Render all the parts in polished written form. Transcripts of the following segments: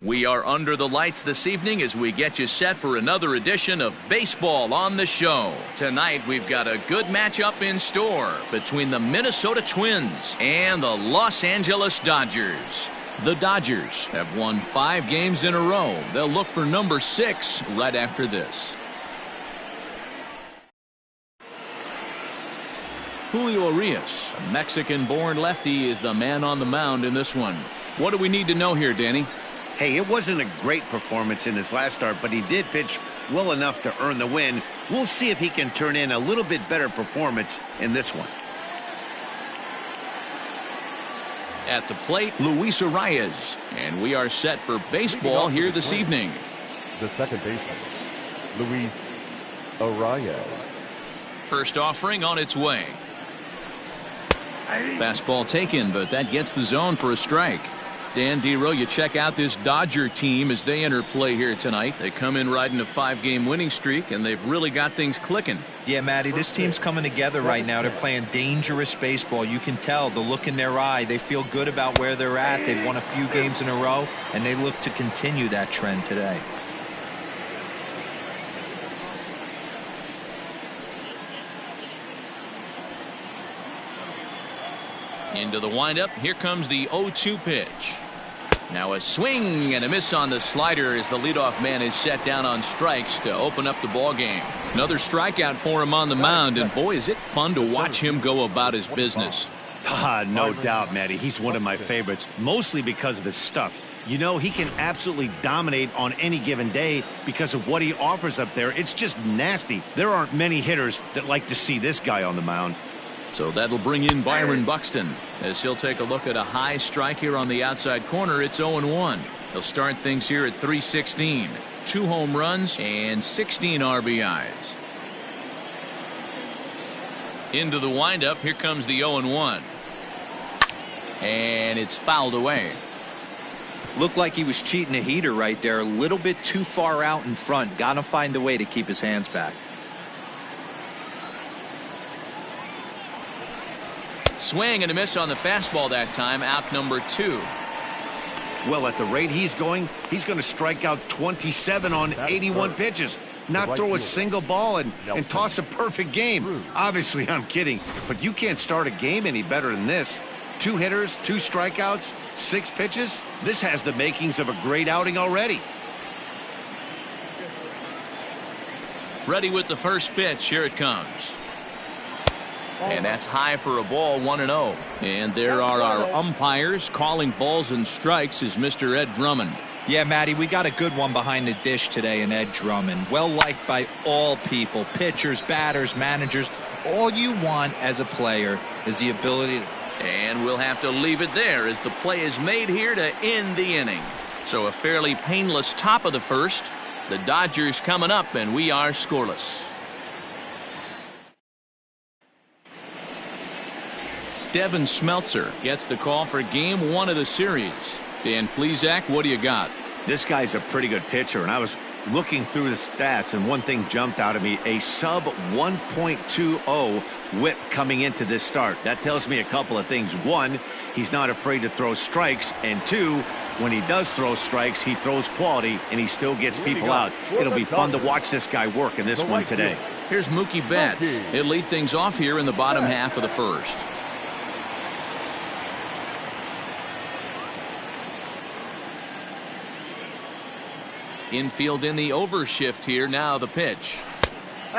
We are under the lights this evening as we get you set for another edition of Baseball on the Show. Tonight we've got a good matchup in store between the Minnesota Twins and the Los Angeles Dodgers. The Dodgers have won 5 games in a row. They'll look for number 6 right after this. Julio Urias, a Mexican-born lefty, is the man on the mound in this one. What do we need to know here, Danny? Hey, it wasn't a great performance in his last start, but he did pitch well enough to earn the win. We'll see if he can turn in a little bit better performance in this one. At the plate, Luis Arias, and we are set for baseball here this evening. The second baseman, Luis Arias. First offering on its way. Fastball taken, but that gets the zone for a strike. Dan Dero, you check out this Dodger team as they enter play here tonight. They come in riding a 5-game winning streak, and they've really got things clicking. Yeah, Matty, this team's coming together right now. They're playing dangerous baseball. You can tell the look in their eye. They feel good about where they're at. They've won a few games in a row, and they look to continue that trend today. Into the windup. Here comes the 0-2 pitch. Now a swing and a miss on the slider as the leadoff man is set down on strikes to open up the ball game. Another strikeout for him on the mound, and boy, is it fun to watch him go about his business. No doubt, Matty. He's one of my favorites, mostly because of his stuff. You know, he can absolutely dominate on any given day because of what he offers up there. It's just nasty. There aren't many hitters that like to see this guy on the mound. So that'll bring in Byron Buxton as he'll take a look at a high strike here on the outside corner. It's 0-1. He'll start things here at .316. 2 home runs and 16 RBIs. Into the windup. Here comes the 0-1. And it's fouled away. Looked like he was cheating a heater right there. A little bit too far out in front. Got to find a way to keep his hands back. Swing and a miss on the fastball that time. Out number 2. Well, at the rate he's going to strike out 27 on 81 pitches. Not throw a single ball and toss a perfect game. Obviously, I'm kidding, but you can't start a game any better than this. 2 hitters, 2 strikeouts, 6 pitches. This has the makings of a great outing already. Ready with the first pitch. Here it comes. And that's high for a ball, 1-0. And there are our umpires calling balls and strikes is Mr. Ed Drummond. Yeah, Matty, we got a good one behind the dish today in Ed Drummond. Well liked by all people, pitchers, batters, managers. All you want as a player is the ability to... And we'll have to leave it there as the play is made here to end the inning. So a fairly painless top of the first. The Dodgers coming up, and we are scoreless. Devin Smeltzer gets the call for game 1 of the series. Dan Plesac, what do you got? This guy's a pretty good pitcher, and I was looking through the stats, and one thing jumped out at me, a sub 1.20 whip coming into this start. That tells me a couple of things. 1, he's not afraid to throw strikes, and 2, when he does throw strikes, he throws quality, and he still gets people out. It'll be fun to watch this guy work in this one today. Here's Mookie Betts. He'll lead things off here in the bottom half of the first. Infield in the overshift here. Now the pitch.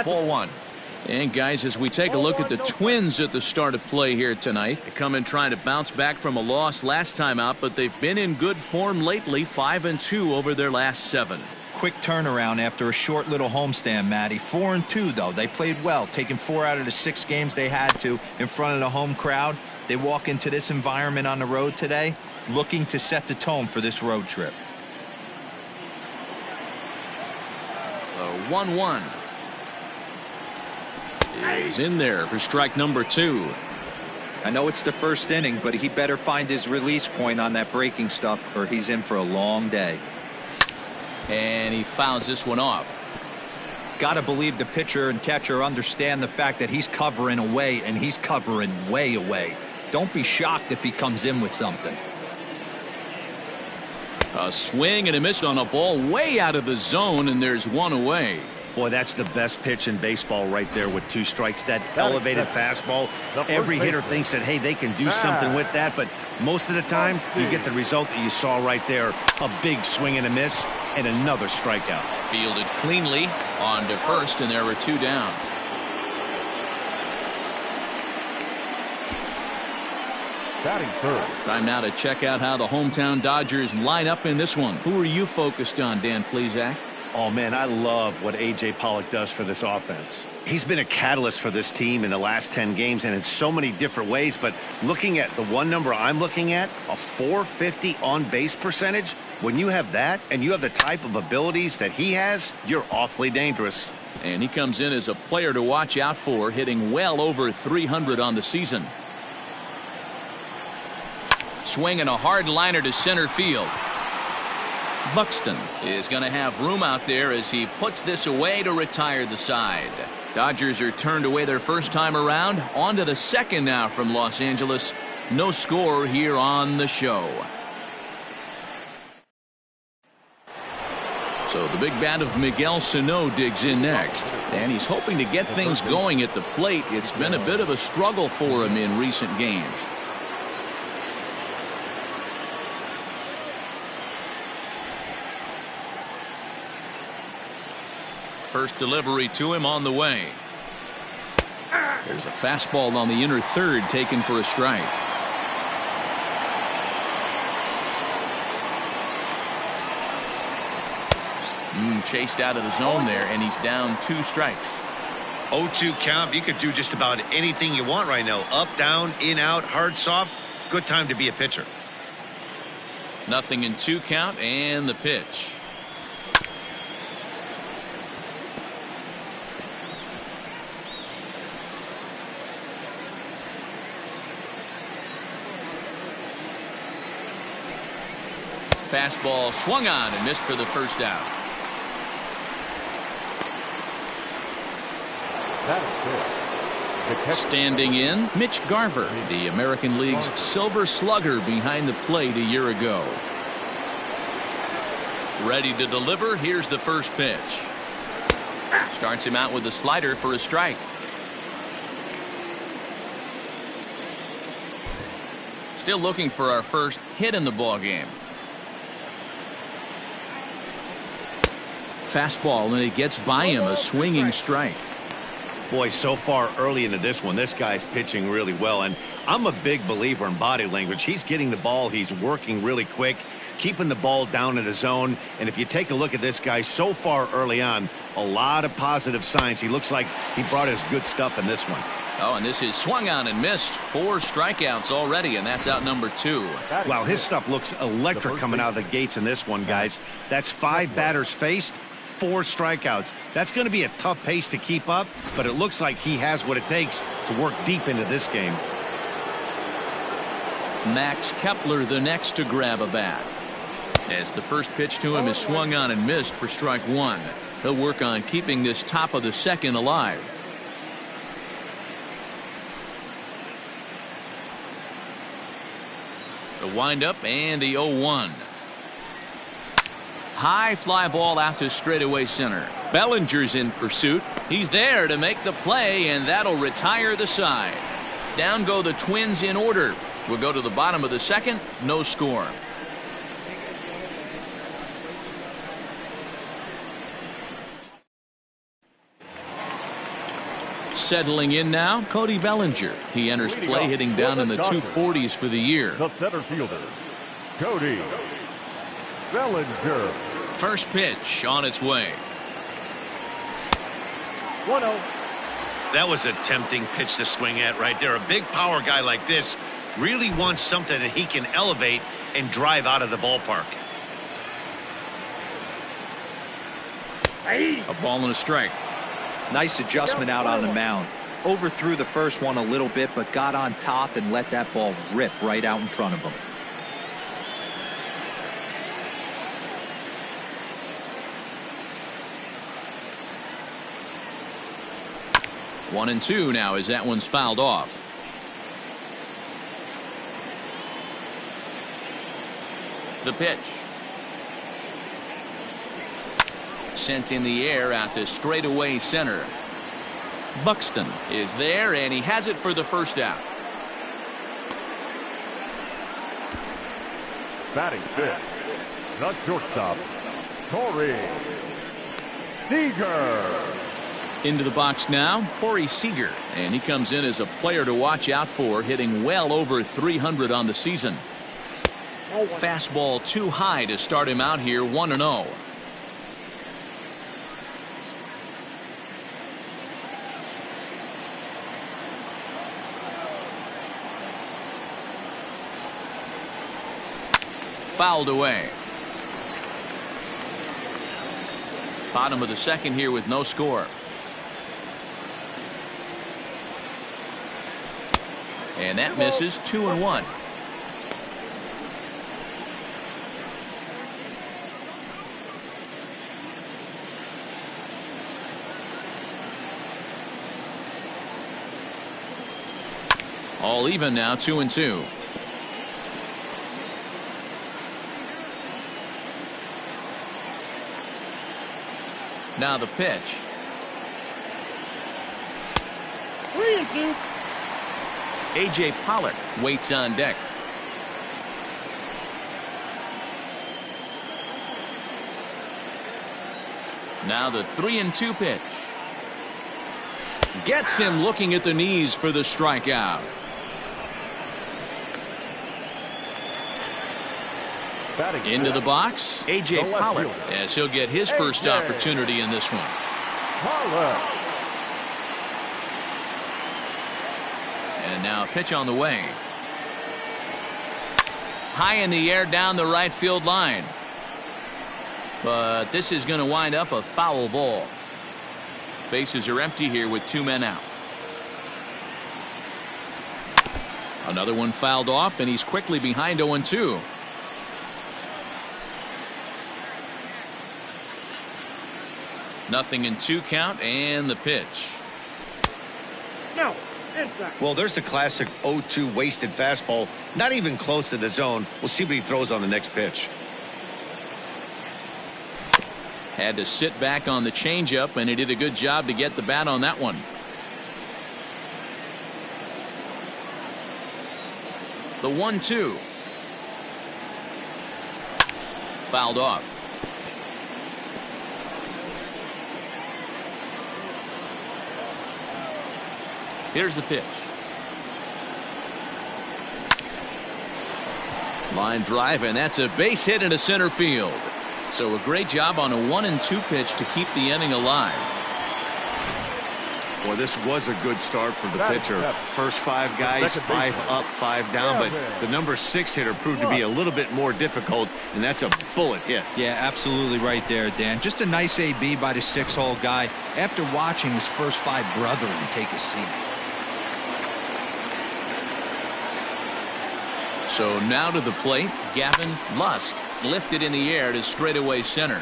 Ball 1. And guys, as we take a look at the Twins at the start of play here tonight, they come in trying to bounce back from a loss last time out, but they've been in good form lately. 5-2 over their last 7. Quick turnaround after a short little homestand, Matty. 4-2 though. They played well, taking 4 out of the 6 games they had to in front of the home crowd. They walk into this environment on the road today looking to set the tone for this road trip. 1-1 is in there for strike number 2. I know it's the first inning, but he better find his release point on that breaking stuff or he's in for a long day. And he fouls this one off. Got to believe the pitcher and catcher understand the fact that he's covering away, and he's covering way away. Don't be shocked if he comes in with something. A swing and a miss on a ball way out of the zone, and there's one away. Boy, that's the best pitch in baseball right there with 2 strikes. That elevated fastball. Every hitter thinks that, hey, they can do something with that, but most of the time you get the result that you saw right there. A big swing and a miss and another strikeout. Fielded cleanly on to first, and there were 2 down. Batting third. Time now to check out how the hometown Dodgers line up in this one. Who are you focused on, Dan Plesac? Oh, man, I love what A.J. Pollock does for this offense. He's been a catalyst for this team in the last 10 games and in so many different ways. But looking at the one number I'm looking at, a .450 on-base percentage, when you have that and you have the type of abilities that he has, you're awfully dangerous. And he comes in as a player to watch out for, hitting well over 300 on the season. Swinging a hard liner to center field. Buxton is going to have room out there as he puts this away to retire the side. Dodgers are turned away their first time around. On to the second now from Los Angeles. No score here on the show. So the big bat of Miguel Sano digs in next. And he's hoping to get things going at the plate. It's been a bit of a struggle for him in recent games. First delivery to him on the way. There's a fastball on the inner third taken for a strike. Chased out of the zone there, and he's down 2 strikes. 0-2 count. You could do just about anything you want right now. Up, down, in, out, hard, soft. Good time to be a pitcher. Nothing in 2 count, and the pitch. Fastball swung on and missed for the first out. Standing in, Mitch Garver, the American League's Silver Slugger behind the plate a year ago. Ready to deliver. Here's the first pitch. Starts him out with a slider for a strike. Still looking for our first hit in the ball game. Fastball, and it gets by him, a swinging strike. Boy, so far early into this one, this guy's pitching really well, and I'm a big believer in body language. He's getting the ball, he's working really quick, keeping the ball down in the zone, and if you take a look at this guy so far early on, a lot of positive signs. He looks like he brought his good stuff in this one. Oh, and this is swung on and missed. 4 strikeouts already, and that's out number 2. Wow, his stuff looks electric coming out of the gates in this one, guys. That's 5 batters faced, 4 strikeouts. That's going to be a tough pace to keep up, but it looks like he has what it takes to work deep into this game. Max Kepler the next to grab a bat. As the first pitch to him is swung on and missed for strike 1. He'll work on keeping this top of the second alive. The windup and the 0-1. High fly ball out to straightaway center. Bellinger's in pursuit. He's there to make the play, and that'll retire the side. Down go the Twins in order. We'll go to the bottom of the second. No score. Settling in now, Cody Bellinger. He enters play hitting down in the 240s for the year. The center fielder, Cody Bellinger. First pitch on its way. 1-0. That was a tempting pitch to swing at right there. A big power guy like this really wants something that he can elevate and drive out of the ballpark. A ball and a strike. Nice adjustment out on the mound. Overthrew the first one a little bit, but got on top and let that ball rip right out in front of him. One and two now as that one's fouled off. The pitch. Sent in the air out to straightaway center. Buxton is there, and he has it for the first out. Batting fifth, the shortstop, Corey Seager. Into the box now, Corey Seager, and he comes in as a player to watch out for, hitting well over 300 on the season. Fastball too high to start him out here, 1-0. Fouled away. Bottom of the second here with no score. And that misses. 2-1. All even now, 2-2. Now the pitch. 3-2. A.J. Pollock waits on deck. Now the 3-2 pitch. Gets him looking at the knees for the strikeout. Into the box, A.J. Pollock, as he'll get his first opportunity in this one. And now a pitch on the way. High in the air down the right field line. But this is going to wind up a foul ball. Bases are empty here with 2 men out. Another one fouled off, and he's quickly behind 0-2. Nothing in 2 count, and the pitch. No. Inside. Well, there's the classic 0-2 wasted fastball. Not even close to the zone. We'll see what he throws on the next pitch. Had to sit back on the changeup, and he did a good job to get the bat on that one. The 1-2. Fouled off. Here's the pitch. Line drive, and that's a base hit into center field. So a great job on a 1-2 pitch to keep the inning alive. Well, this was a good start for the pitcher. First 5 guys, 5 up, 5 down, but the number 6 hitter proved to be a little bit more difficult, and that's a bullet hit. Yeah, absolutely right there, Dan. Just a nice AB by the 6-hole guy after watching his first 5 brethren take a seat. So now to the plate, Gavin Lusk, lifted in the air to straightaway center.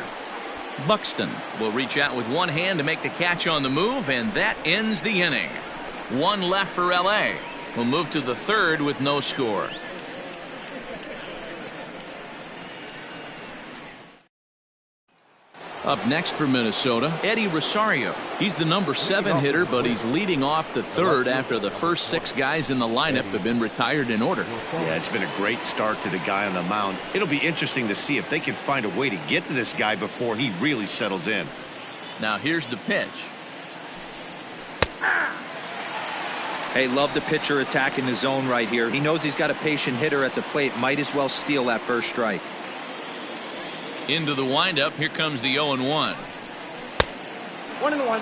Buxton will reach out with one hand to make the catch on the move, and that ends the inning. 1 left for LA. We'll move to the third with no score. Up next for Minnesota, Eddie Rosario. He's the number 7 hitter, but he's leading off the third after the first 6 guys in the lineup have been retired in order. Yeah, it's been a great start to the guy on the mound. It'll be interesting to see if they can find a way to get to this guy before he really settles in. Now here's the pitch. Hey, love the pitcher attacking the zone right here. He knows he's got a patient hitter at the plate. Might as well steal that first strike. Into the windup. Here comes the 0-1. 1-1.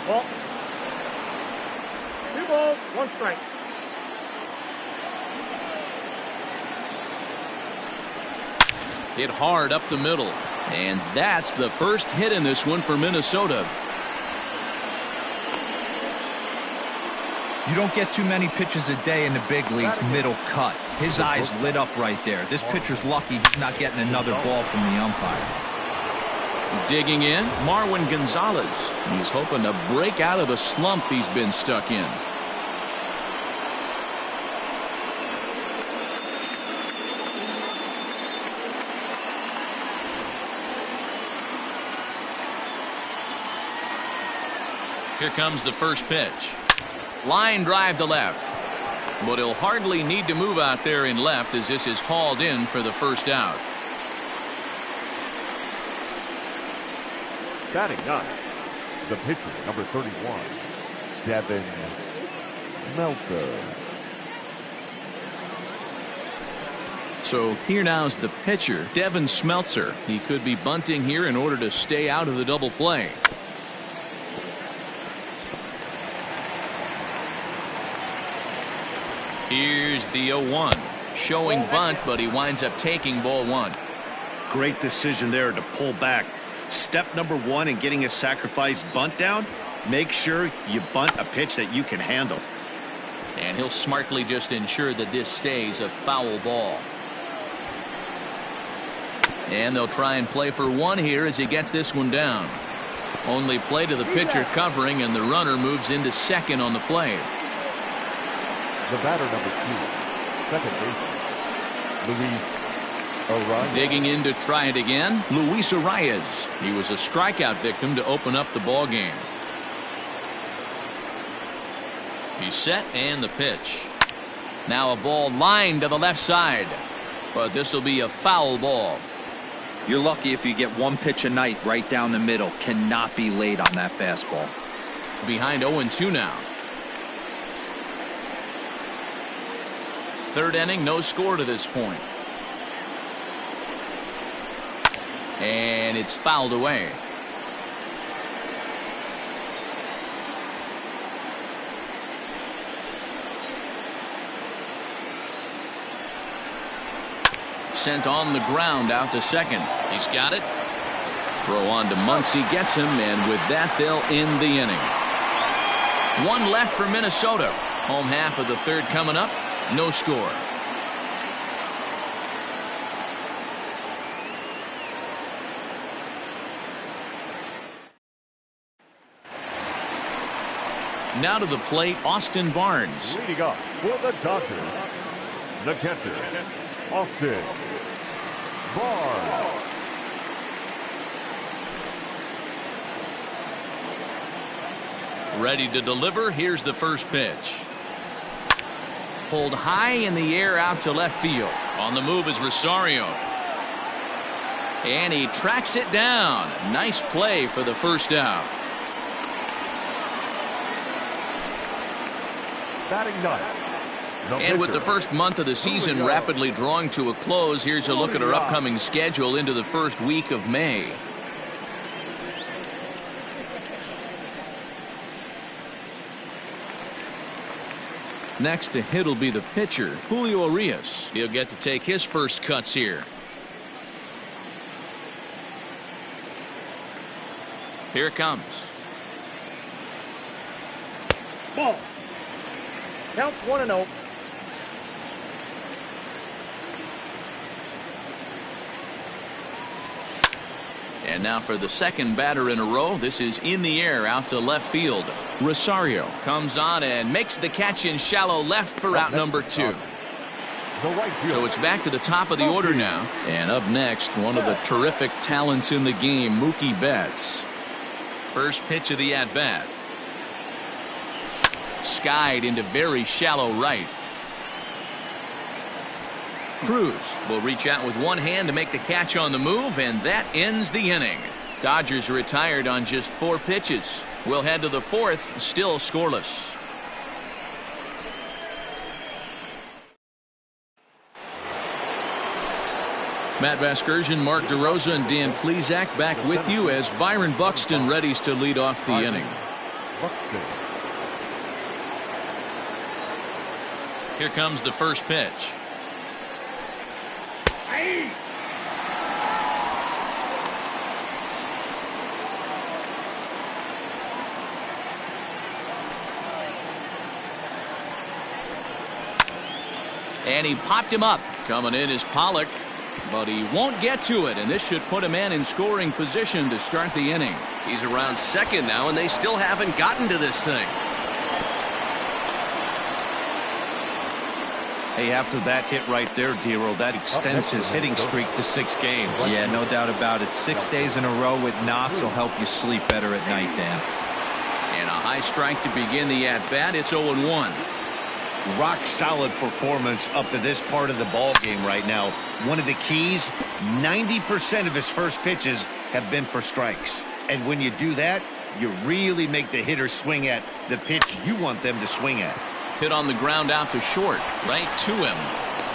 Ball. 2 balls, 1 strike. Hit hard up the middle. And that's the first hit in this one for Minnesota. You don't get too many pitches a day in the big leagues middle cut. His eyes lit up right there. This pitcher's lucky he's not getting another ball from the umpire. Digging in, Marwin Gonzalez. He's hoping to break out of the slump he's been stuck in. Here comes the first pitch. Line drive to left. But he'll hardly need to move out there in left as this is hauled in for the first out. Batting ninth, the pitcher, number 31, Devin Smeltzer. So here now's the pitcher, Devin Smeltzer. He could be bunting here in order to stay out of the double play. Here's the 0-1. Showing bunt, but he winds up taking ball one. Great decision there to pull back. Step number one in getting a sacrifice bunt down, make sure you bunt a pitch that you can handle. And he'll smartly just ensure that this stays a foul ball. And they'll try and play for one here as he gets this one down. Only play to the pitcher covering, and the runner moves into second on the play. The batter, number 2, second baseman, Luis Arias. Digging in to try it again, Luis Arias. He was a strikeout victim to open up the ball game. He's set, and the pitch. Now a ball lined to the left side, but this will be a foul ball. You're lucky if you get one pitch a night right down the middle. Cannot be late on that fastball. Behind 0-2 now. Third inning, no score to this point. And it's fouled away. Sent on the ground out to second. He's got it. Throw on to Muncy, gets him, and with that they'll end the inning. One left for Minnesota. Home half of the third coming up. No score. Now to the plate, Austin Barnes. Leading up for the Dodgers, the catcher, Austin Barnes. Ready to deliver. Here's the first pitch. Pulled high in the air out to left field. On the move is Rosario. And he tracks it down. Nice play for the first out. Batting ninth. And with the first month of the season rapidly drawing to a close, here's a look at our upcoming schedule into the first week of May. Next to hit will be the pitcher, Julio Arias. He'll get to take his first cuts here. Here it comes. Ball. Counts 1-0. And now for the second batter in a row. This is in the air out to left field. Rosario comes on and makes the catch in shallow left for out number 2. So it's back to the top of the order now. And up next, one of the terrific talents in the game, Mookie Betts. First pitch of the at-bat. Skied into very shallow right. Cruz will reach out with one hand to make the catch on the move, and that ends the inning. Dodgers retired on just 4 pitches. We'll head to the fourth, still scoreless. Matt Vasgersian, Mark DeRosa, and Dan Plesac back with you as Byron Buxton readies to lead off the inning. Here comes the first pitch. And he popped him up. Coming in is Pollock, but he won't get to it, and this should put a man in scoring position to start the inning. He's around second now, and they still haven't gotten to this thing. Hey, after that hit right there, Dero, that extends his hitting streak to 6 games. Yeah, no doubt about it. 6 days in a row with knocks will help you sleep better at night, Dan. And a high strike to begin the at-bat. It's 0-1. Rock solid performance up to this part of the ball game right now. One of the keys, 90% of his first pitches have been for strikes. And when you do that, you really make the hitter swing at the pitch you want them to swing at. Hit on the ground out to short, right to him.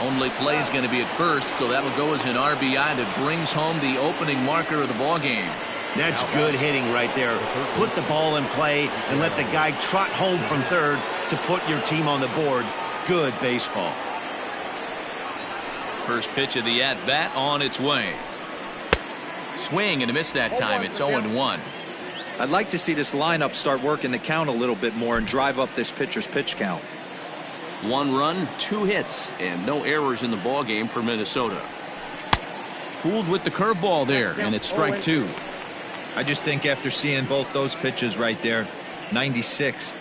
Only play is going to be at first, so that'll go as an RBI that brings home the opening marker of the ball game. That's good hitting right there. Put the ball in play and let the guy trot home from third to put your team on the board. Good baseball. First pitch of the at-bat on its way. Swing and a miss that time. It's 0-1. I'd like to see this lineup start working the count a little bit more and drive up this pitcher's pitch count. 1 run, 2 hits, and no errors in the ball game for Minnesota. Fooled with the curveball there, and it's strike 2. I just think after seeing both those pitches right there, 96,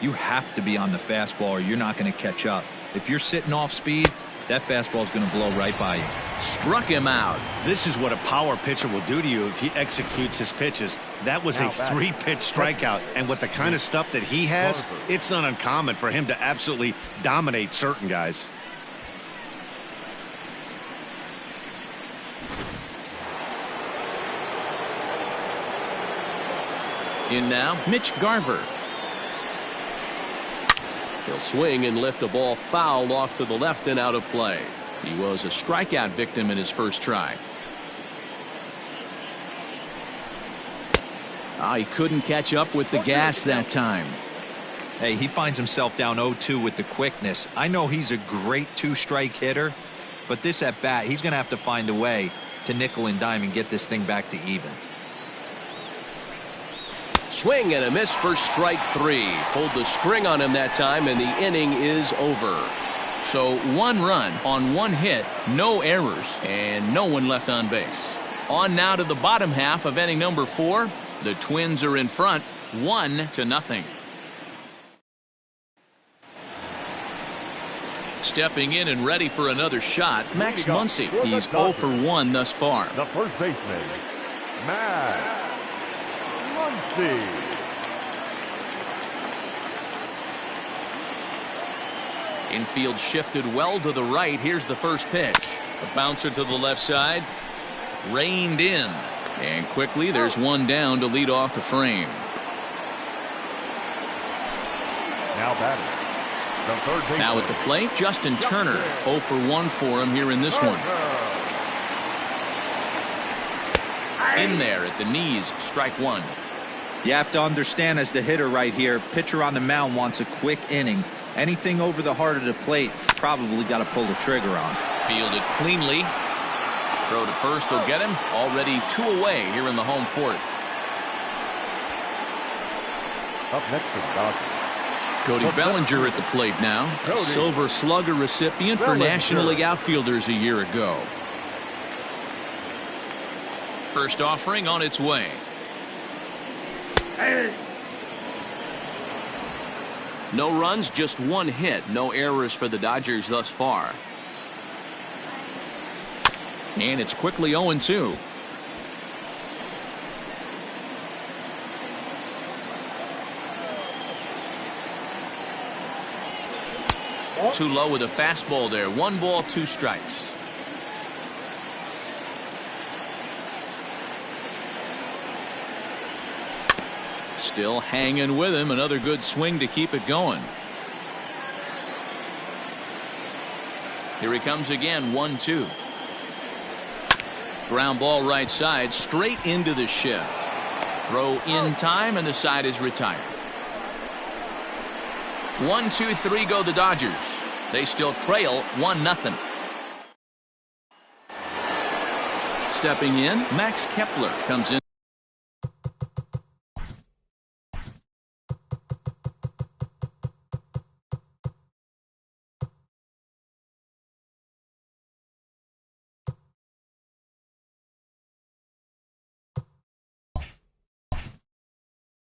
you have to be on the fastball or you're not going to catch up. If you're sitting off speed, that fastball is going to blow right by you. Struck him out. This is what a power pitcher will do to you if he executes his pitches. That was a 3-pitch strikeout, and with the kind of stuff that he has, it's not uncommon for him to absolutely dominate certain guys. In now, Mitch Garver. He'll swing and lift a ball foul off to the left and out of play. He was a strikeout victim in his first try. He couldn't catch up with the gas that time. Hey, he finds himself down 0-2 with the quickness. I know he's a great 2-strike hitter, but this at bat, he's going to have to find a way to nickel and dime and get this thing back to even. Swing and a miss for strike 3. Pulled the string on him that time, and the inning is over. So 1 run on 1 hit, no errors, and no one left on base. On now to the bottom half of inning number 4. The Twins are in front, 1-0. Stepping in and ready for another shot, Max Muncy. He's 0 for 1 thus far. The first baseman, Max Muncy. Infield shifted well to the right. Here's the first pitch. A bouncer to the left side. Reined in. And quickly there's one down to lead off the frame. Now batting. The third baseman. Now at the plate, Justin Turner. 0 for 1 for him here in this one. In there at the knees, strike 1. You have to understand as the hitter right here, pitcher on the mound wants a quick inning. Anything over the heart of the plate, probably got to pull the trigger on. Fielded cleanly. Throw to first will get him. Already 2 away here in the home 4th. Up next to the Dodgers. Cody Bellinger at the plate now. A Silver Slugger recipient for National League outfielders a year ago. First offering on its way. No runs, just 1 hit. No errors for the Dodgers thus far. And it's quickly 0-2. Too low with a fastball there. 1 ball, 2 strikes. Still hanging with him. Another good swing to keep it going. Here he comes again. 1-2. Ground ball right side, straight into the shift. Throw in time, and the side is retired. 1, 2, 3 go the Dodgers. They still trail 1-0. Stepping in, Max Kepler comes in.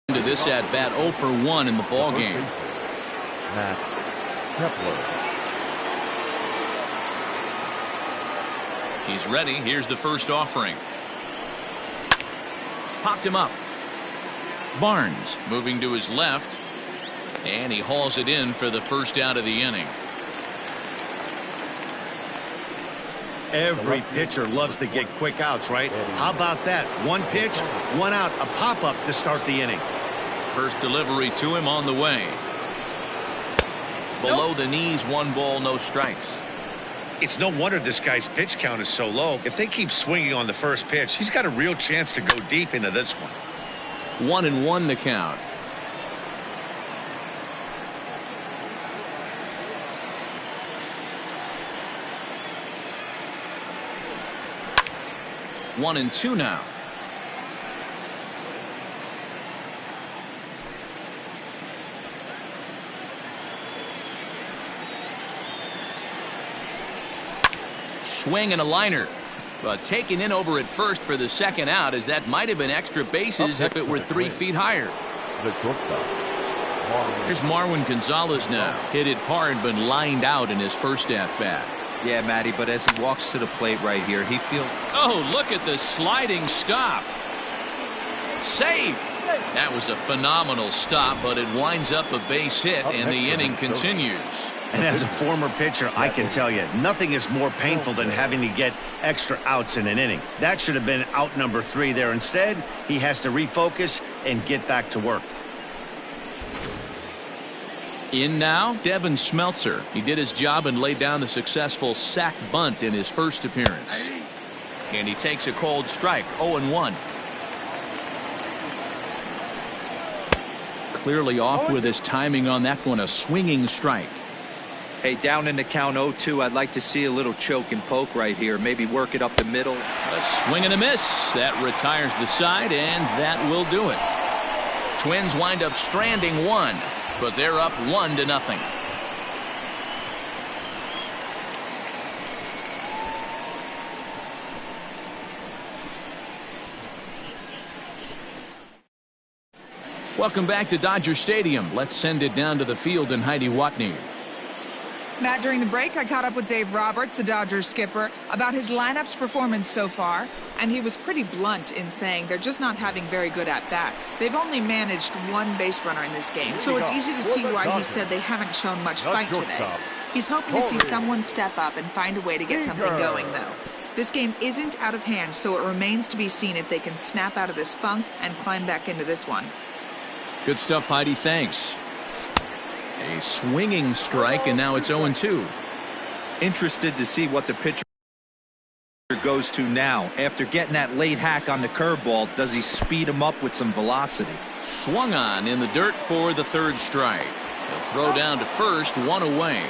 To this at bat, 0 for 1 in the ball game. Max Kepler. He's ready. Here's the first offering. Popped him up. Barnes moving to his left, and he hauls it in for the first out of the inning. Every pitcher loves to get quick outs, right? How about that? One pitch, one out, a pop-up to start the inning. First delivery to him on the way. Below the knees, 1 ball, no strikes. It's no wonder this guy's pitch count is so low. If they keep swinging on the first pitch, he's got a real chance to go deep into this one. 1-1 the count. One and two now. Swing and a liner, but taken in over at first for the second out, as that might have been extra bases if it were 3 feet higher. The shortstop, Here's Marwin Gonzalez now. Hit it hard, but lined out in his first at-bat. Yeah, Matty, but as he walks to the plate right here, he feels... Oh, look at the sliding stop. Safe. That was a phenomenal stop, but it winds up a base hit, and the inning continues. And as a former pitcher, I can tell you, nothing is more painful than having to get extra outs in an inning. That should have been out number 3 there. Instead, he has to refocus and get back to work. In now, Devin Smeltzer. He did his job and laid down the successful sac bunt in his first appearance. And he takes a cold strike, 0-1. Clearly off with his timing on that one, a swinging strike. Hey, down in the count 0-2, I'd like to see a little choke and poke right here. Maybe work it up the middle. A swing and a miss. That retires the side, and that will do it. Twins wind up stranding 1. But they're up 1-0. Welcome back to Dodger Stadium. Let's send it down to the field and Heidi Watney. Matt, during the break, I caught up with Dave Roberts, the Dodgers skipper, about his lineup's performance so far, and he was pretty blunt in saying they're just not having very good at-bats. They've only managed 1 base runner in this game, so it's easy to see why he said they haven't shown much fight today. He's hoping to see someone step up and find a way to get something going, though. This game isn't out of hand, so it remains to be seen if they can snap out of this funk and climb back into this one. Good stuff, Heidi. Thanks. A swinging strike, and now it's 0-2. Interested to see what the pitcher goes to now. After getting that late hack on the curveball, does he speed him up with some velocity? Swung on in the dirt for the 3rd strike. He'll throw down to first, 1 away.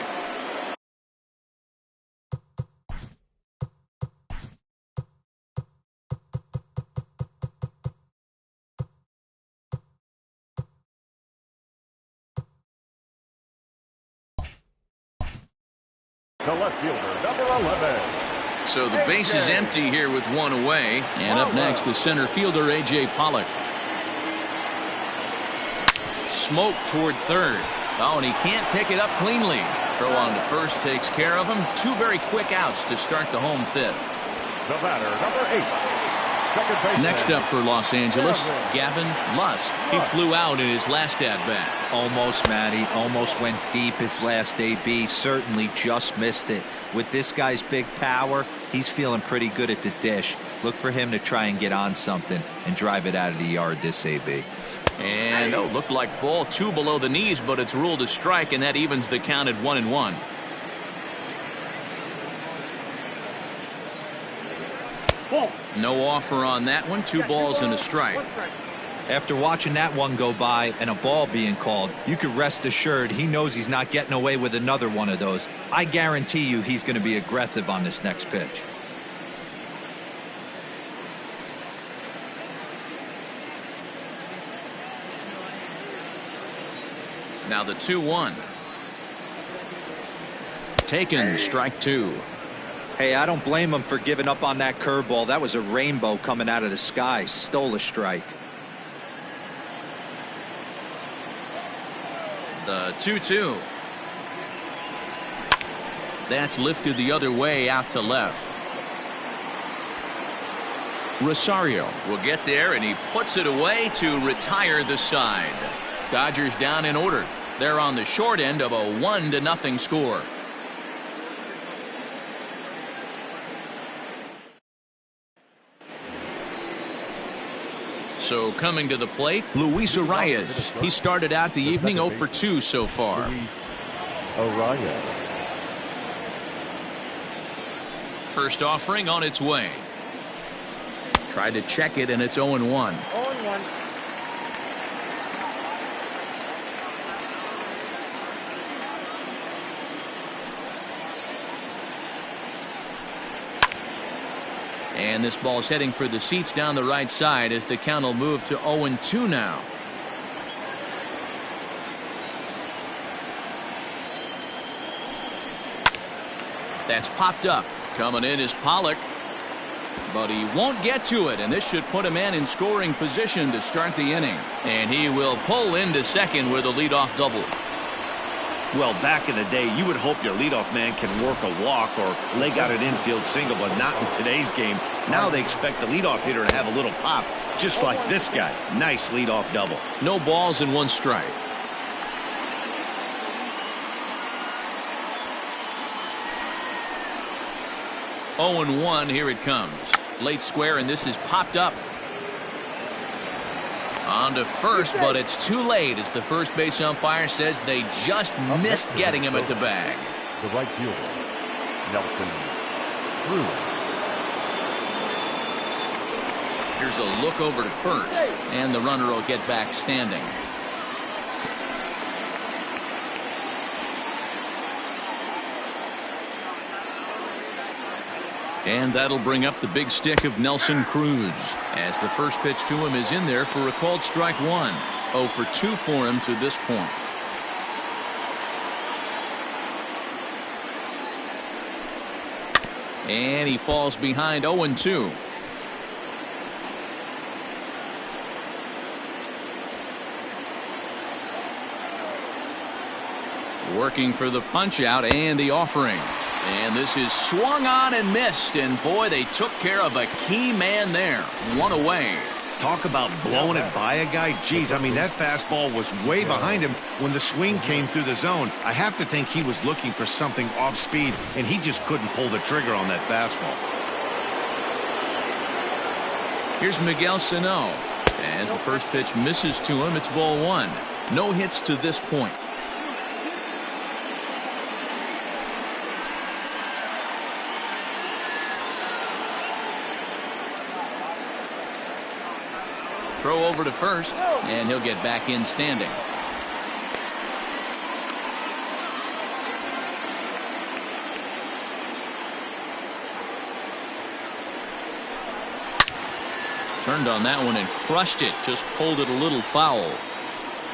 the left fielder, number 11. So the base is empty here with 1 away. And up next, the center fielder, A.J. Pollock. Smoke toward third. Oh, and he can't pick it up cleanly. Throw on to first takes care of him. 2 very quick outs to start the home 5th. The batter, number 8. Second baseman. Next up for Los Angeles, Gavin Lust. He flew out in his last at-bat. Almost, Matty. Almost went deep his last AB. Certainly just missed it. With this guy's big power, he's feeling pretty good at the dish. Look for him to try and get on something and drive it out of the yard this AB. And, oh, looked like ball 2 below the knees, but it's ruled a strike, and that evens the count at 1-1. No offer on that one. 2 balls and a strike. After watching that one go by and a ball being called, you could rest assured he knows he's not getting away with another one of those. I guarantee you he's going to be aggressive on this next pitch. Now the 2-1. Taken, strike 2. Hey, I don't blame him for giving up on that curveball. That was a rainbow coming out of the sky. Stole a strike. The 2-2. That's lifted the other way out to left. Rosario will get there, and he puts it away to retire the side. Dodgers down in order. They're on the short end of a 1-0 score. So coming to the plate, Luis Arias. He started out the evening 0 for 2 so far. Arias. First offering on its way. Tried to check it, and it's 0-1. 0-1. And this ball's heading for the seats down the right side as the count will move to 0-2 now. That's popped up. Coming in is Pollock. But he won't get to it, and this should put a man in scoring position to start the inning. And he will pull into second with a leadoff double. Well, back in the day, you would hope your leadoff man can work a walk or leg out an infield single, but not in today's game. Now they expect the leadoff hitter to have a little pop, just like this guy. Nice leadoff double. No balls and 1 strike. Oh and 1, here it comes. Late square, and this is popped up. On to first, but it's too late as the first base umpire says they just missed getting him at the bag. The right fielder, Nelson Cruz. Here's a look over to first, and the runner will get back standing. And that'll bring up the big stick of Nelson Cruz as the first pitch to him is in there for a called strike 1. 0 for 2 for him to this point. And he falls behind 0-2. Working for the punch out and the offering. And this is swung on and missed, and boy, they took care of a key man there. 1 away. Talk about blowing it by a guy. Geez, I mean, that fastball was way behind him when the swing came through the zone. I have to think he was looking for something off speed, and he just couldn't pull the trigger on that fastball. Here's Miguel Sano. As the first pitch misses to him, it's ball 1. No hits to this point. Throw over to first, and he'll get back in standing. Turned on that one and crushed it. Just pulled it a little foul.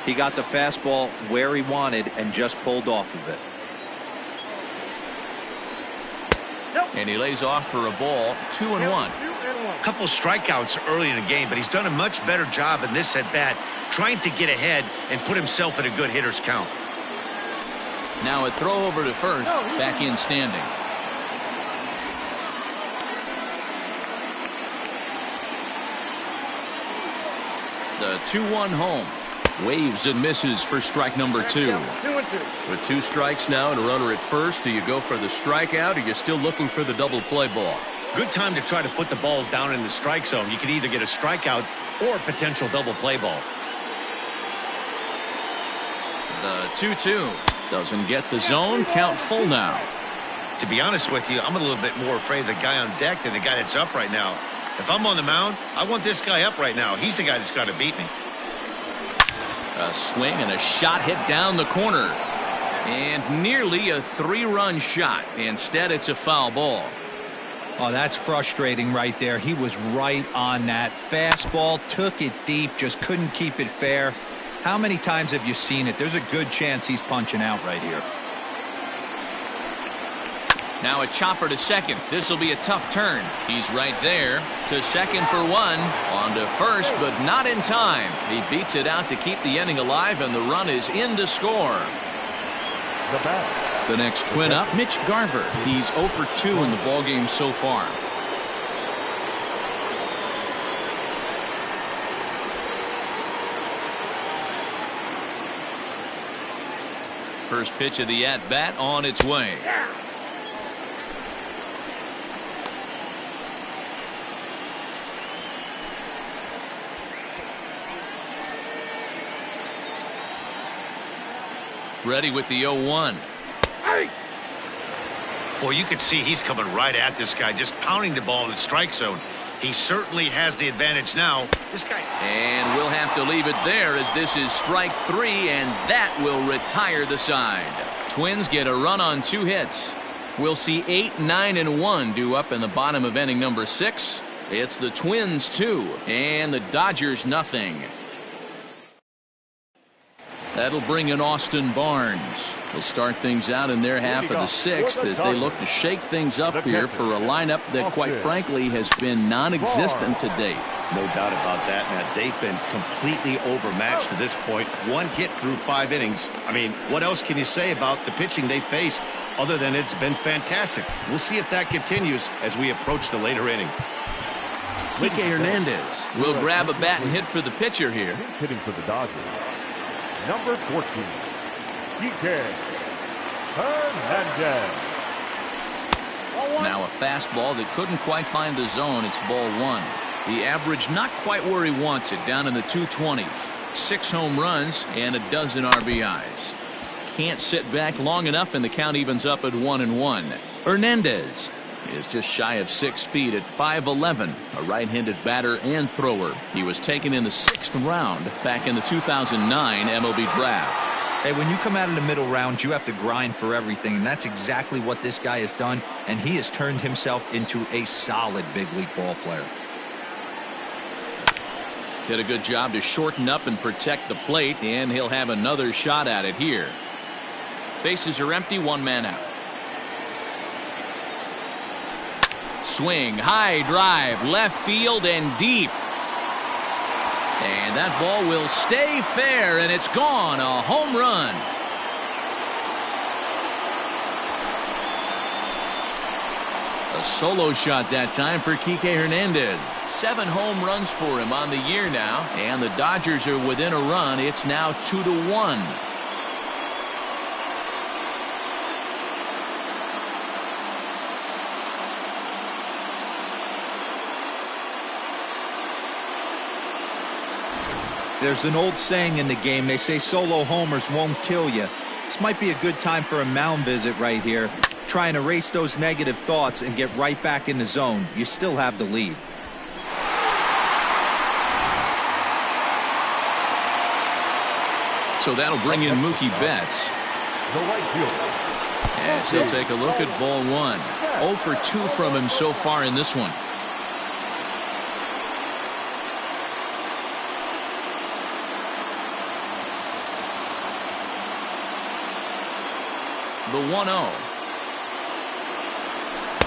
He got the fastball where he wanted and just pulled off of it. And he lays off for a ball. 2-1. A couple of strikeouts early in the game, but he's done a much better job in this at bat trying to get ahead and put himself in a good hitter's count. Now a throw over to first, back in standing. The 2-1 home. Waves and misses for strike number 2. 2-2. With 2 strikes now and a runner at first, do you go for the strikeout or you're still looking for the double play ball? Good time to try to put the ball down in the strike zone. You can either get a strikeout or a potential double play ball. The 2-2 doesn't get the zone. Count full now. To be honest with you, I'm a little bit more afraid of the guy on deck than the guy that's up right now. If I'm on the mound, I want this guy up right now. He's the guy that's got to beat me. A swing and a shot hit down the corner. And nearly a 3-run shot. Instead, it's a foul ball. Oh, that's frustrating right there. He was right on that. Fastball, took it deep, just couldn't keep it fair. How many times have you seen it? There's a good chance he's punching out right here. Now a chopper to second. This will be a tough turn. He's right there to second for 1. On to first, but not in time. He beats it out to keep the inning alive, and the run is in to score. The bat. The next twin up, Mitch Garver. He's 0 for 2 in the ballgame so far. First pitch of the at-bat on its way. Ready with the 0-1. Well, you can see he's coming right at this guy, just pounding the ball in the strike zone. He certainly has the advantage now. This guy. And we'll have to leave it there as this is strike 3, and that will retire the side. Twins get a run on 2 hits. We'll see 8, 9, and 1 due up in the bottom of inning number 6. It's the Twins 2 and the Dodgers nothing. That'll bring in Austin Barnes. They'll start things out in their half of the 6th as they look to shake things up here for a lineup that, quite frankly, has been non-existent to date. No doubt about that, Matt. They've been completely overmatched to this point. 1 hit through 5 innings. I mean, what else can you say about the pitching they faced other than it's been fantastic? We'll see if that continues as we approach the later inning. Kike Hernandez will grab a bat and hit for the pitcher here. Hitting for the Dodgers, number 14, Kike Hernandez. Now a fastball that couldn't quite find the zone. It's ball 1. The average not quite where he wants it, down in the 220s. 6 home runs and a dozen RBIs. Can't sit back long enough, and the count evens up at 1-1. Hernandez is just shy of 6 feet at 5'11", a right-handed batter and thrower. He was taken in the 6th round back in the 2009 MLB draft. Hey, when you come out in the middle rounds, you have to grind for everything, and that's exactly what this guy has done, and he has turned himself into a solid big league ball player. Did a good job to shorten up and protect the plate, and he'll have another shot at it here. Bases are empty, 1 man out. Swing, high drive, left field and deep. And that ball will stay fair, and it's gone. A home run. A solo shot that time for Kike Hernandez. 7 home runs for him on the year now, and the Dodgers are within a run. It's now 2-1. There's an old saying in the game. They say solo homers won't kill you. This might be a good time for a mound visit right here. Try and erase those negative thoughts and get right back in the zone. You still have the lead. So that'll bring in Mookie Betts. The right fielder. As he'll take a look at ball 1. 0 for 2 from him so far in this one. The 1-0.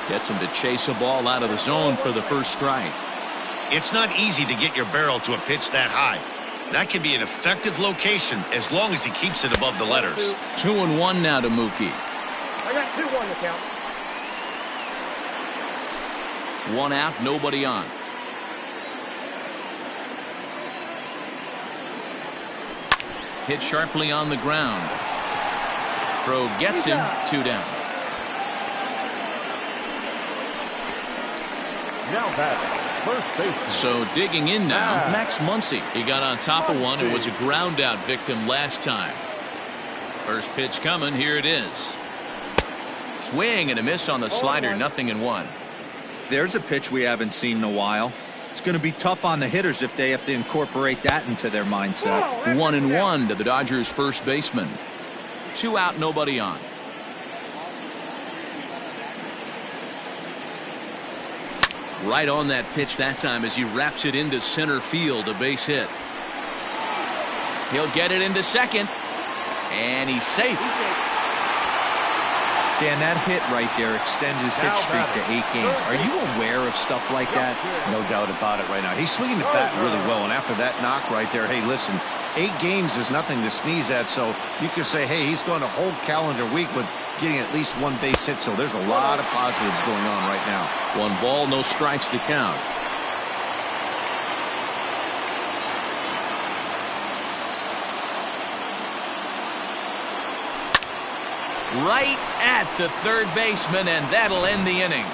Gets him to chase a ball out of the zone for the first strike. It's not easy to get your barrel to a pitch that high. That can be an effective location as long as he keeps it above the letters. 2-1 now to Mookie. I got 2-1 to count. 1 out, nobody on. Hit sharply on the ground. Throw gets him. 2 down. Now batting, first baseman. So digging in now, Max Muncy. He got on top of one and was a ground out victim last time. First pitch coming. Here it is. Swing and a miss on the slider. 0-1. There's a pitch we haven't seen in a while. It's going to be tough on the hitters if they have to incorporate that into their mindset. 1-1 to the Dodgers first baseman. 2 out, nobody on. Right on that pitch that time as he wraps it into center field, a base hit. He'll get it into second, and he's safe. Dan, that hit right there extends his hit streak to 8 games. Are you aware of stuff like that? No doubt about it right now. He's swinging the bat really well, and after that knock right there, hey, listen, 8 games is nothing to sneeze at, so you could say, hey, he's going a whole calendar week with getting at least 1 base hit, so there's a lot of positives going on right now. 1 ball, no strikes to count. right at the third baseman, and that'll end the inning.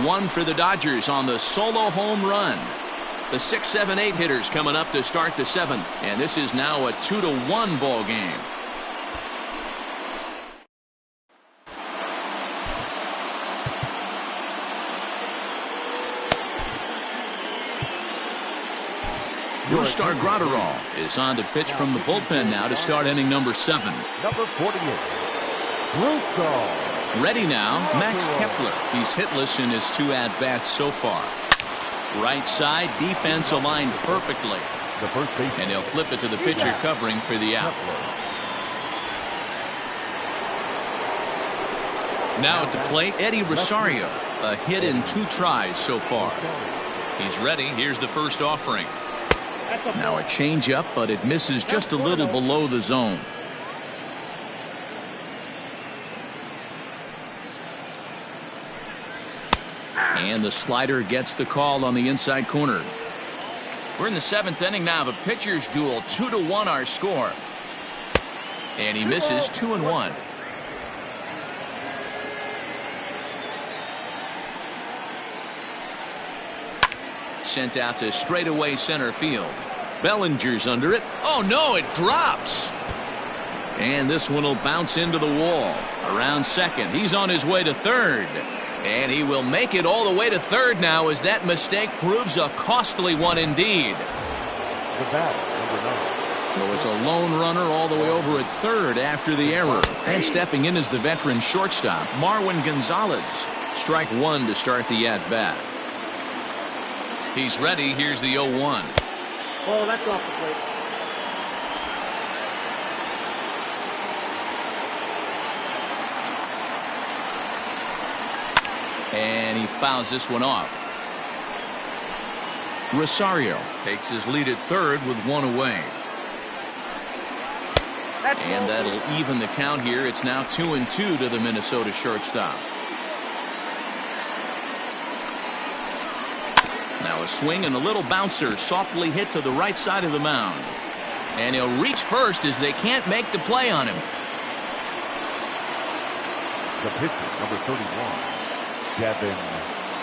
One for the Dodgers on the solo home run. The 6, 7, 8 hitters coming up to start the 7th, and this is now a 2-1 ball game. Brustar Graterol is on to pitch from the bullpen now to start inning number 7. Number 48, Brustar. Ready now, Max Kepler. He's hitless in his 2 at-bats so far. Right side, defense aligned perfectly. The first base. And he'll flip it to the pitcher covering for the out. Now at the plate, Eddie Rosario. A hit in 2 tries so far. He's ready. Here's the first offering. Now a changeup, but it misses just a little below the zone. And the slider gets the call on the inside corner. We're in the 7th inning now of a pitcher's duel. 2-1 our score. And he misses 2-1. Sent out to straightaway center field. Bellinger's under it. Oh no, it drops. And this one will bounce into the wall. Around second. He's on his way to third. And he will make it all the way to third now, as that mistake proves a costly one indeed. The batter, So it's a lone runner all the way over at third after the error. And stepping in is the veteran shortstop, Marwin Gonzalez. Strike 1 to start the at-bat. He's ready. Here's the 0-1. Oh, that's off the plate. And he fouls this one off. Rosario takes his lead at third with 1 away. And that'll even the count here. It's now 2-2 to the Minnesota shortstop. Now a swing and a little bouncer softly hit to the right side of the mound. And he'll reach first as they can't make the play on him. the pitcher, number 31. Devin.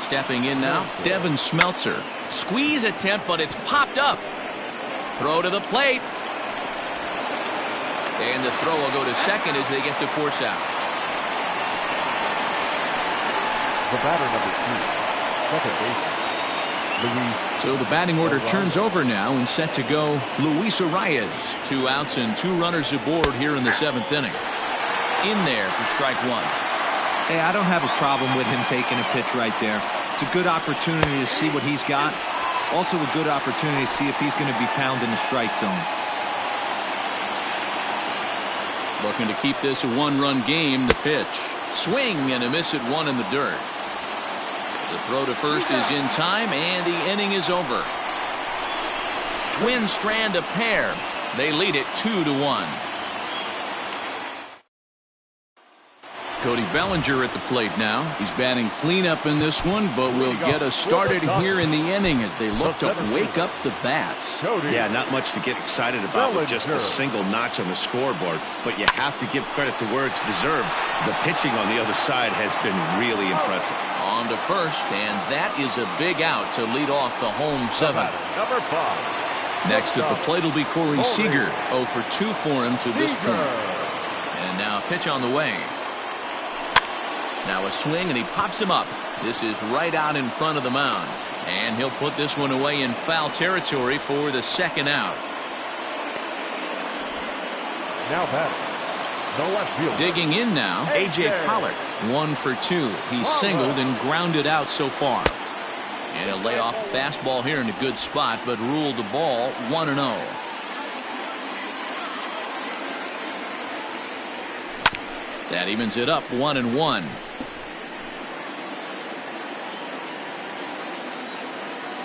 Stepping in now, Devin Smeltzer. Squeeze attempt, but it's popped up. Throw to the plate. And the throw will go to second as they get the force out. The batter, number 2, second baseman, Luis. So the batting order turns over now and set to go Luis Arias. 2 outs and 2 runners aboard here in the 7th inning. In there for strike 1. Hey, I don't have a problem with him taking a pitch right there. It's a good opportunity to see what he's got. Also a good opportunity to see if he's going to be pounding the strike zone. Looking to keep this a 1-run game. The pitch. Swing and a miss at 1 in the dirt. The throw to first is in time, and the inning is over. Twins strand a pair. They lead it 2-1. Cody Bellinger at the plate now. He's batting cleanup in this one, but will get us started here in the inning as they look to wake up the bats. Yeah, not much to get excited about with just a single notch on the scoreboard, but you have to give credit to where it's deserved. The pitching on the other side has been really impressive. On to first, and that is a big out to lead off the home 7th. Number 5. Next at the plate will be Corey Seager. 0 for 2 for him to this point. And now a pitch on the way. Now a swing, and he pops him up. This is right out in front of the mound. And he'll put this one away in foul territory for the 2nd out. Now batting, the left fielder. Digging in now, A.J. Pollock. 1 for 2. He's singled and grounded out so far. And he'll lay off a fastball here in a good spot, but ruled the ball 1-0. That evens it up 1-1.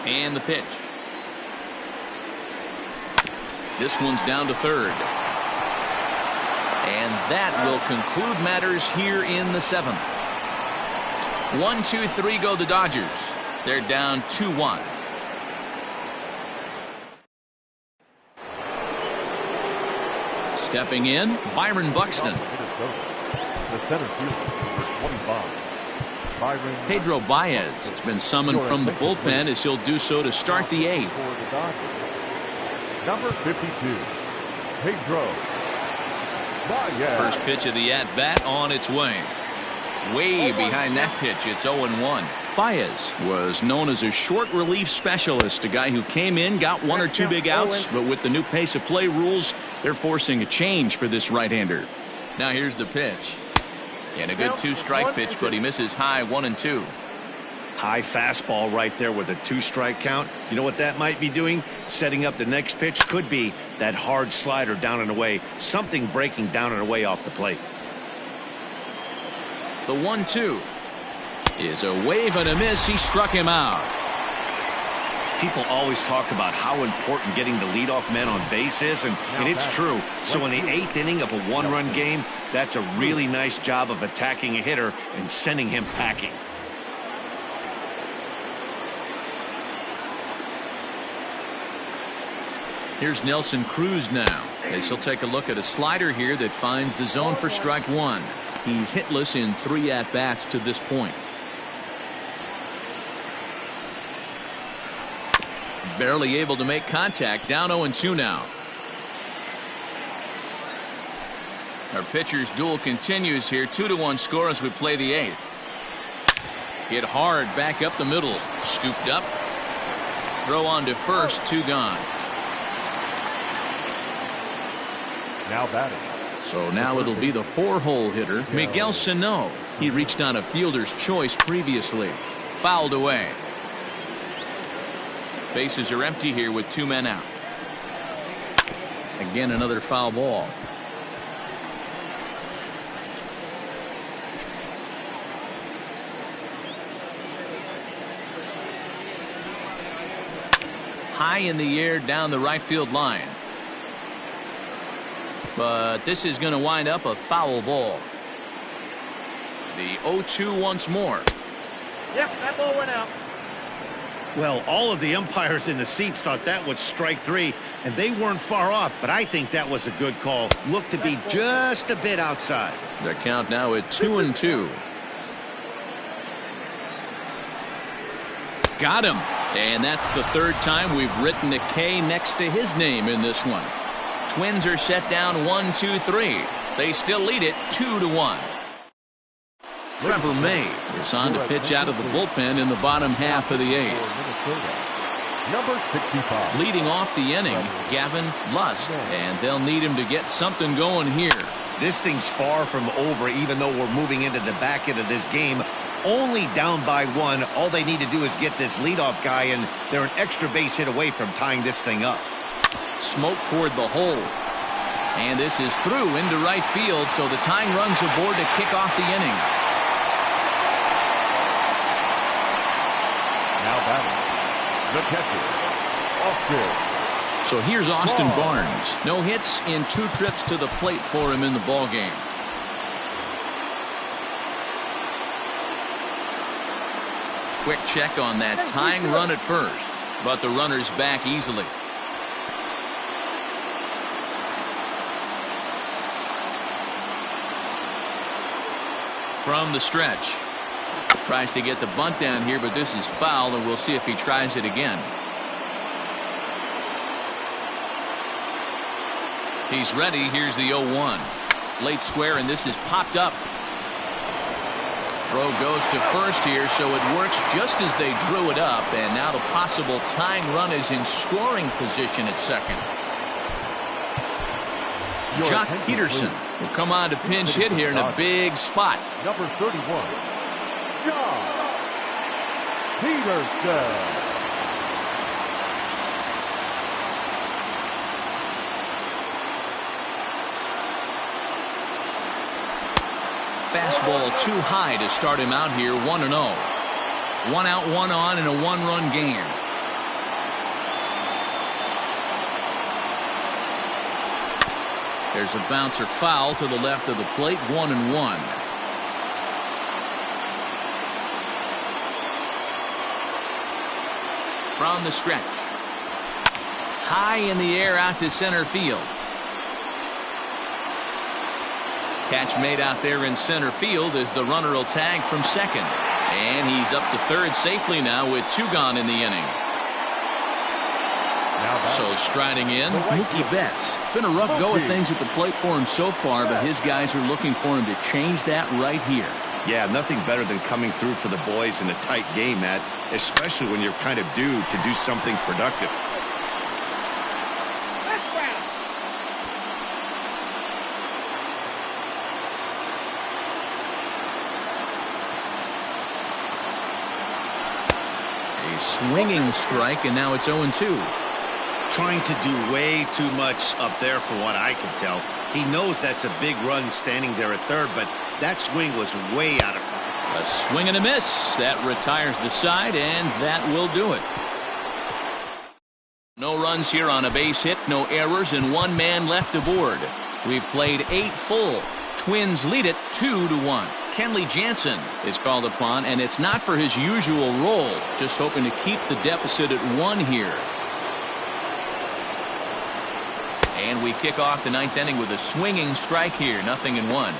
And the pitch. This one's down to third. And that will conclude matters here in the 7th. 1-2-3 go the Dodgers. They're down 2-1. Stepping in, Byron Buxton. The center fielder, 25. Byron Pedro Baez has been summoned from the bullpen as he'll do so to start the 8th. For the Dodgers. Number 52, Pedro Baez. First pitch of the at-bat on its way. Way behind that pitch, it's 0-1. Baez was known as a short relief specialist, a guy who came in, got 1 or 2 big outs, but with the new pace of play rules, they're forcing a change for this right-hander. Now here's the pitch. And a good 2-strike pitch, but he misses high 1-2. High fastball right there with a 2-strike count. You know what that might be doing? Setting up the next pitch. Could be that hard slider down and away. Something breaking down and away off the plate. The 1-2 is a wave and a miss. He struck him out. People always talk about how important getting the leadoff man on base is, and it's true. So in the 8th inning of a 1-run game, that's a really nice job of attacking a hitter and sending him packing. Here's Nelson Cruz now, as he'll take a look at a slider here that finds the zone for strike 1. He's hitless in 3 at-bats to this point. Barely able to make contact, down 0-2 now. Our pitcher's duel continues here, 2-1 score as we play the 8th. Hit hard back up the middle, scooped up, throw on to first, 2 gone. Now batting. So now it'll be the 4-hole hitter, Miguel Sano. He reached on a fielder's choice previously. Fouled away. Bases are empty here with 2 men out. Again, another foul ball. High in the air down the right field line. But this is going to wind up a foul ball. The 0-2 once more. Yep, that ball went out. Well, all of the umpires in the seats thought that was strike 3, and they weren't far off, but I think that was a good call. Looked to be just a bit outside. The count now at 2-2. Got him. And that's the 3rd time we've written a K next to his name in this one. Twins are set down 1-2-3. They still lead it 2-1. Trevor May is on to pitch out of the bullpen in the bottom half of the 8th. Number 65. Leading off the inning, Gavin Lust, and they'll need him to get something going here. This thing's far from over, even though we're moving into the back end of this game. Only down by 1. All they need to do is get this leadoff guy, and they're an extra base hit away from tying this thing up. Smoke toward the hole. And this is through into right field, so the tying run's aboard to kick off the inning. Now batting. The catcher, Austin. So here's Austin Barnes. No hits in 2 trips to the plate for him in the ballgame. Quick check on that tying run at first, but the runner's back easily. From the stretch. Tries to get the bunt down here, but this is foul, and we'll see if he tries it again. He's ready. Here's the 0-1. Late square, and this is popped up. Throw goes to first here, so it works just as they drew it up, and now the possible tying run is in scoring position at second. Jock Peterson will come on to pinch hit here in a big spot. Number 31, Jock Peterson. Fastball too high to start him out here, 1-0. 1 out, 1 on in a 1-run game. There's a bouncer foul to the left of the plate, 1-1. From the stretch. High in the air out to center field. Catch made out there in center field as the runner will tag from second. And he's up to third safely now with 2 gone in the inning. So striding in, Mookie Betts. It's been a rough go of things at the plate for him so far, but his guys are looking for him to change that right here. Yeah, nothing better than coming through for the boys in a tight game, Matt, especially when you're kind of due to do something productive. A swinging strike, and now it's 0-2. Trying to do way too much up there for what I can tell. He knows that's a big run standing there at third, but that swing was way out of control. A swing and a miss. That retires the side, and that will do it. No runs here on a base hit, no errors, and 1 man left aboard. We've played 8 full. Twins lead it 2-1. Kenley Jansen is called upon, and it's not for his usual role. Just hoping to keep the deficit at 1 here. And we kick off the 9th inning with a swinging strike here. 0-1.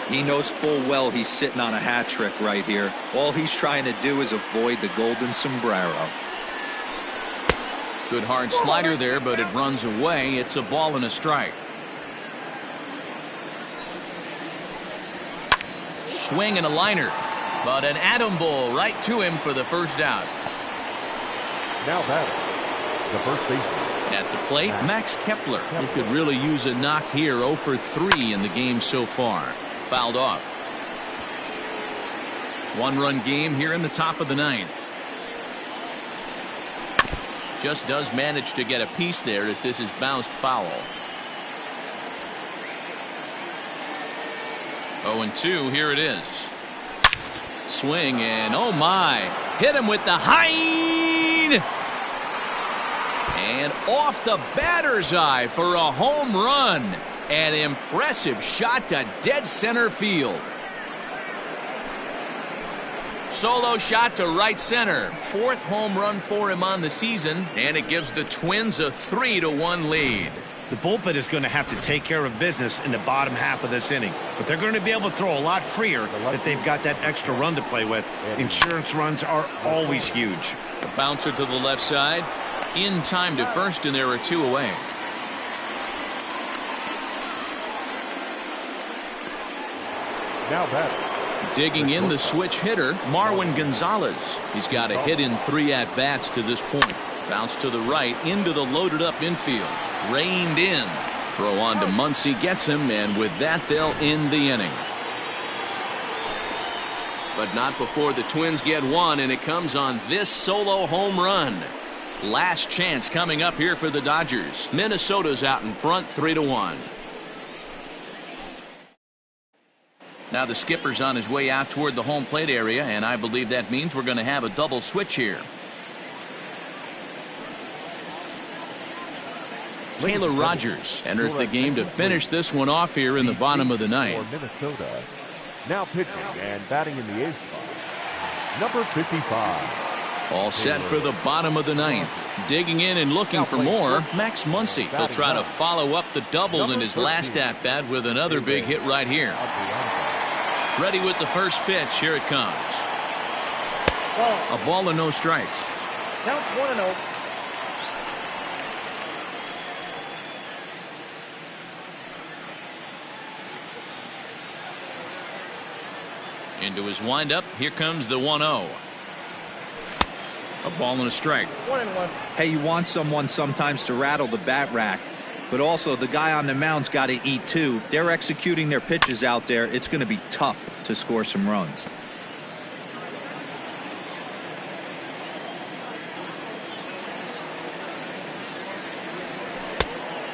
He knows full well he's sitting on a hat trick right here. All he's trying to do is avoid the golden sombrero. Good hard slider there, but it runs away. It's a ball and a strike. Swing and a liner, but an atom ball right to him for the first out. Now batting, the first baseman. At the plate, Max Kepler. He could really use a knock here. 0 for 3 in the game so far. Fouled off. 1-run game here in the top of the 9th. Just does manage to get a piece there as this is bounced foul. 0-2, here it is. Swing and oh my. Hit him with the high. And off the batter's eye for a home run. An impressive shot to dead center field. Solo shot to right center. 4th home run for him on the season, and it gives the Twins a 3-1 lead. The bullpen is going to have to take care of business in the bottom half of this inning, but they're going to be able to throw a lot freer that they've got that extra run to play with. Insurance runs are always huge. A bouncer to the left side. In time to first, and there are 2 away. Now batting. Digging in the switch hitter, Marwin Gonzalez. He's got a hit in 3 at-bats to this point. Bounce to the right into the loaded up infield. Reined in. Throw on to Muncy, gets him, and with that they'll end the inning. But not before the Twins get 1, and it comes on this solo home run. Last chance coming up here for the Dodgers. Minnesota's out in front 3-1. Now the skipper's on his way out toward the home plate area, and I believe that means we're going to have a double switch here. Taylor Rogers enters the game to finish this one off here in the bottom of the 9th. Minnesota. Now pitching and batting in the 8th spot, number 55. All set for the bottom of the 9th. Digging in and looking for more, Max Muncy. He'll try to follow up the double in his last at-bat with another big hit right here. Ready with the first pitch. Here it comes. A ball and no strikes. Counts 1-0. Into his windup. Here comes the 1-0. A ball and a strike. 1-1. Hey, you want someone sometimes to rattle the bat rack, but also the guy on the mound's got to eat too. They're executing their pitches out there. It's going to be tough to score some runs.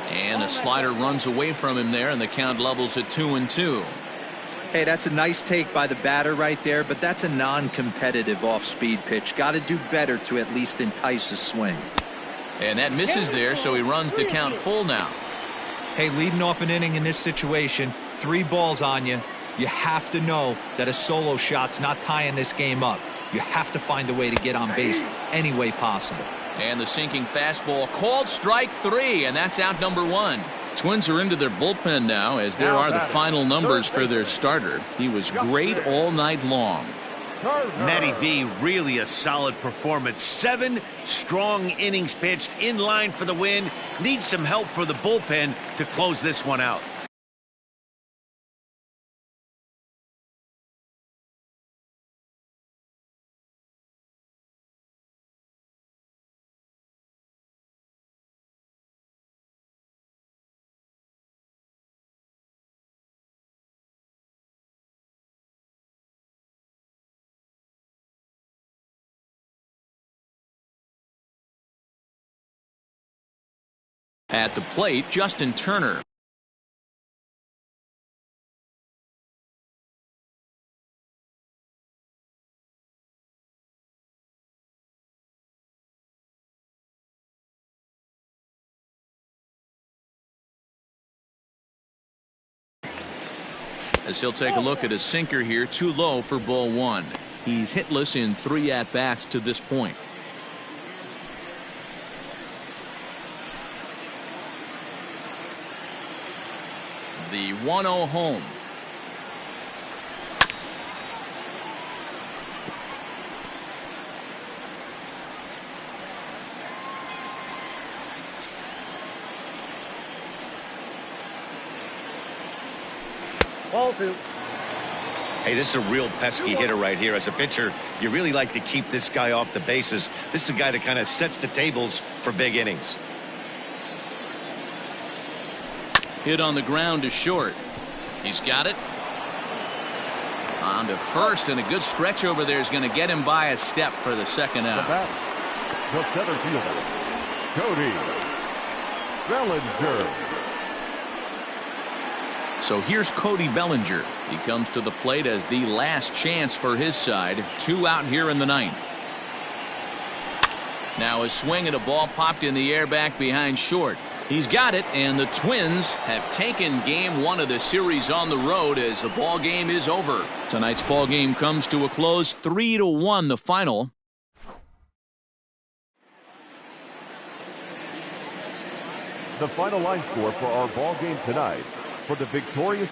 And a slider runs away from him there, and the count levels at 2-2. Hey, that's a nice take by the batter right there, but that's a non-competitive off-speed pitch. Got to do better to at least entice a swing. And that misses there, so he runs the count full now. Hey, leading off an inning in this situation, 3 balls on you. You have to know that a solo shot's not tying this game up. You have to find a way to get on base any way possible. And the sinking fastball called strike 3, and that's out number 1. Twins are into their bullpen now, as there are the final numbers for their starter. He was great all night long. Matty V, really a solid performance. 7 strong innings pitched, in line for the win. Needs some help for the bullpen to close this one out. At the plate, Justin Turner. As he'll take a look at a sinker here, too low for ball 1. He's hitless in 3 at-bats to this point. The 1-0 home. Ball 2. Hey, this is a real pesky hitter right here. As a pitcher, you really like to keep this guy off the bases. This is a guy that kind of sets the tables for big innings. Hit on the ground to short. He's got it. On to first, and a good stretch over there is going to get him by a step for the second out. The center fielder, Cody Bellinger. So here's Cody Bellinger. He comes to the plate as the last chance for his side. 2 out here in the 9th. Now a swing and a ball popped in the air back behind short. He's got it, and the Twins have taken game 1 of the series on the road as the ball game is over. Tonight's ball game comes to a close, 3-1 the final. The final line score for our ball game tonight. For the victorious